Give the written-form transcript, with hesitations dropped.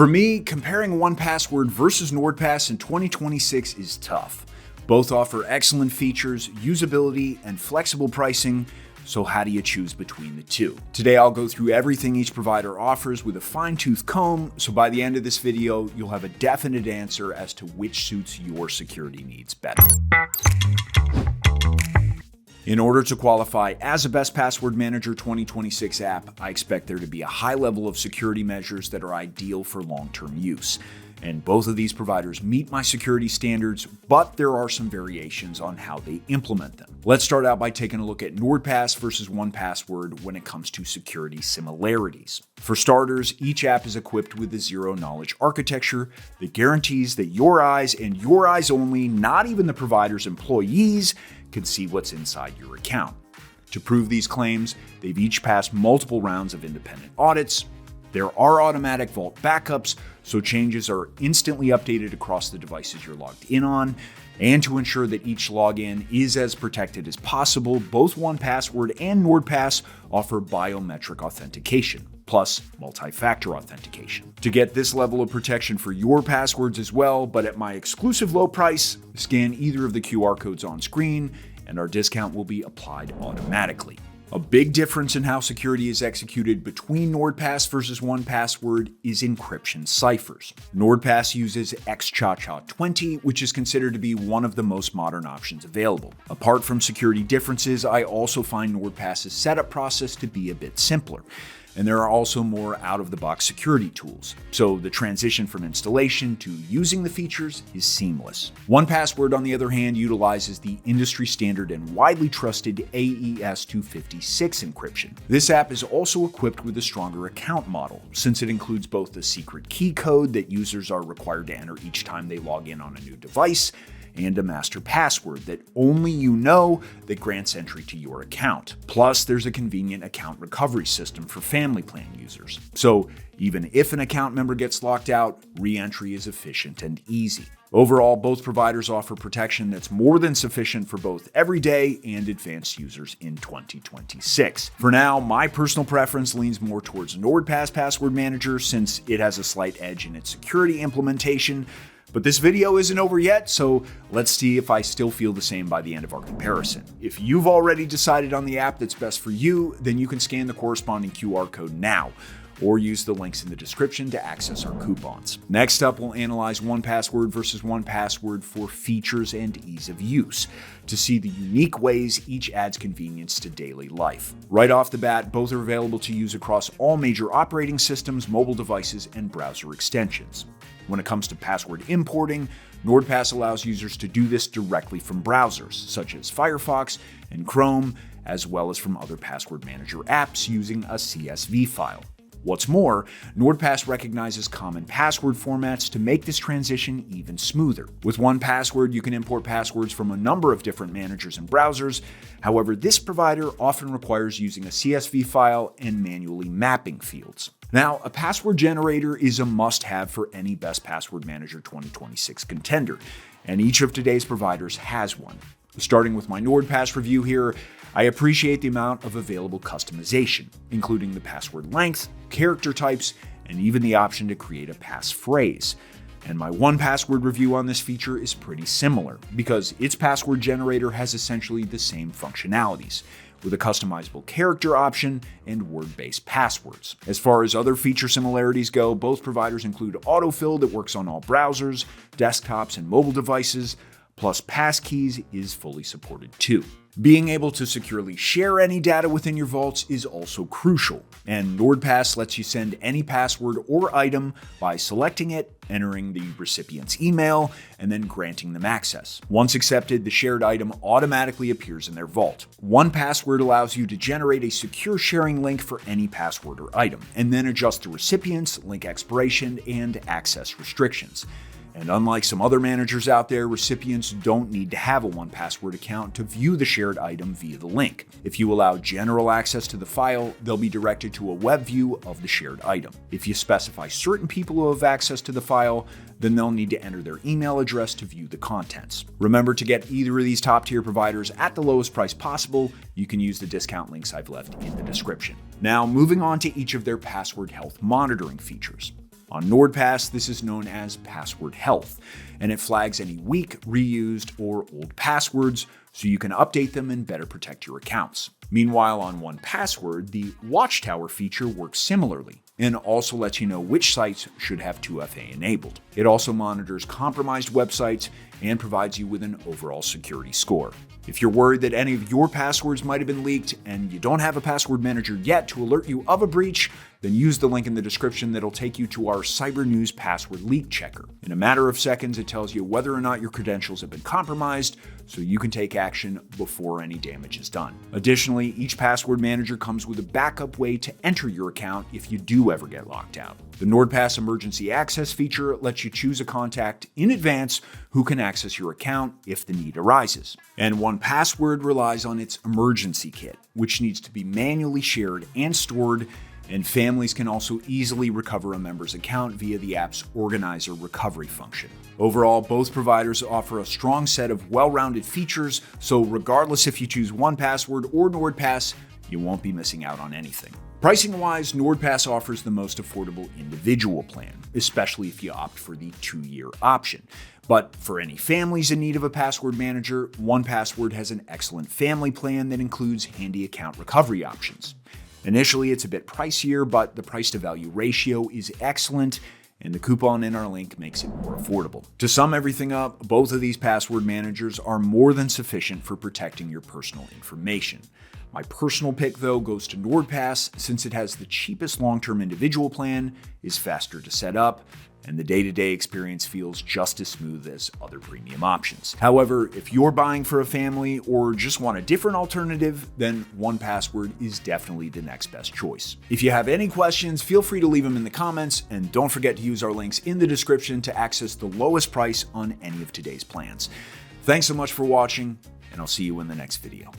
For me, comparing 1Password versus NordPass in 2026 is tough. Both offer excellent features, usability, and flexible pricing, so how do you choose between the two? Today I'll go through everything each provider offers with a fine-tooth comb, so by the end of this video, you'll have a definite answer as to which suits your security needs better. In order to qualify as a Best Password Manager 2026 app, I expect there to be a high level of security measures that are ideal for long-term use. And both of these providers meet my security standards, but there are some variations on how they implement them. Let's start out by taking a look at NordPass versus 1Password when it comes to security similarities. For starters, each app is equipped with a zero-knowledge architecture that guarantees that your eyes and your eyes only, not even the provider's employees, can see what's inside your account. To prove these claims, they've each passed multiple rounds of independent audits. There are automatic vault backups, so changes are instantly updated across the devices you're logged in on. And to ensure that each login is as protected as possible, both 1Password and NordPass offer biometric authentication, plus multi-factor authentication. To get this level of protection for your passwords as well, but at my exclusive low price, scan either of the QR codes on screen, and our discount will be applied automatically. A big difference in how security is executed between NordPass versus 1Password is encryption ciphers. NordPass uses XChaCha20, which is considered to be one of the most modern options available. Apart from security differences, I also find NordPass's setup process to be a bit simpler. And there are also more out-of-the-box security tools, so the transition from installation to using the features is seamless. 1Password, on the other hand, utilizes the industry standard and widely trusted AES-256 encryption. This app is also equipped with a stronger account model, since it includes both the secret key code that users are required to enter each time they log in on a new device, and a master password that only you know that grants entry to your account. Plus, there's a convenient account recovery system for family plan users. So even if an account member gets locked out, re-entry is efficient and easy. Overall, both providers offer protection that's more than sufficient for both everyday and advanced users in 2026. For now, my personal preference leans more towards NordPass Password Manager since it has a slight edge in its security implementation. But this video isn't over yet, so let's see if I still feel the same by the end of our comparison. If you've already decided on the app that's best for you, then you can scan the corresponding QR code now, or use the links in the description to access our coupons. Next up, we'll analyze 1Password versus 1Password for features and ease of use, to see the unique ways each adds convenience to daily life. Right off the bat, both are available to use across all major operating systems, mobile devices, and browser extensions. When it comes to password importing, NordPass allows users to do this directly from browsers, such as Firefox and Chrome, as well as from other password manager apps using a CSV file. What's more, NordPass recognizes common password formats to make this transition even smoother. With 1Password, you can import passwords from a number of different managers and browsers. However, this provider often requires using a CSV file and manually mapping fields. Now, a password generator is a must-have for any Best Password Manager 2026 contender, and each of today's providers has one. Starting with my NordPass review here, I appreciate the amount of available customization, including the password length, character types, and even the option to create a passphrase. And my 1Password review on this feature is pretty similar, because its password generator has essentially the same functionalities, with a customizable character option and word-based passwords. As far as other feature similarities go, both providers include autofill that works on all browsers, desktops, and mobile devices, plus passkeys is fully supported too. Being able to securely share any data within your vaults is also crucial, and NordPass lets you send any password or item by selecting it, entering the recipient's email, and then granting them access. Once accepted, the shared item automatically appears in their vault. 1Password allows you to generate a secure sharing link for any password or item, and then adjust the recipient's link expiration and access restrictions. And unlike some other managers out there, recipients don't need to have a 1Password account to view the shared item via the link. If you allow general access to the file, they'll be directed to a web view of the shared item. If you specify certain people who have access to the file, then they'll need to enter their email address to view the contents. Remember, to get either of these top-tier providers at the lowest price possible, you can use the discount links I've left in the description. Now, moving on to each of their password health monitoring features. On NordPass, this is known as password health, and it flags any weak, reused, or old passwords so you can update them and better protect your accounts. Meanwhile, on 1Password, the Watchtower feature works similarly and also lets you know which sites should have 2FA enabled. It also monitors compromised websites and provides you with an overall security score. If you're worried that any of your passwords might have been leaked and you don't have a password manager yet to alert you of a breach, then use the link in the description that'll take you to our Cybernews password leak checker. In a matter of seconds, it tells you whether or not your credentials have been compromised, so you can take action before any damage is done. Additionally, each password manager comes with a backup way to enter your account if you do ever get locked out. The NordPass emergency access feature lets you choose a contact in advance who can access your account if the need arises. And 1Password relies on its emergency kit, which needs to be manually shared and stored, and families can also easily recover a member's account via the app's organizer recovery function. Overall, both providers offer a strong set of well-rounded features, so regardless if you choose 1Password or NordPass, you won't be missing out on anything. Pricing-wise, NordPass offers the most affordable individual plan, especially if you opt for the 2-year option. But for any families in need of a password manager, 1Password has an excellent family plan that includes handy account recovery options. Initially, it's a bit pricier, but the price-to-value ratio is excellent, and the coupon in our link makes it more affordable. To sum everything up, both of these password managers are more than sufficient for protecting your personal information. My personal pick, though, goes to NordPass since it has the cheapest long-term individual plan, is faster to set up, and the day-to-day experience feels just as smooth as other premium options. However, if you're buying for a family or just want a different alternative, then 1Password is definitely the next best choice. If you have any questions, feel free to leave them in the comments, and don't forget to use our links in the description to access the lowest price on any of today's plans. Thanks so much for watching, and I'll see you in the next video.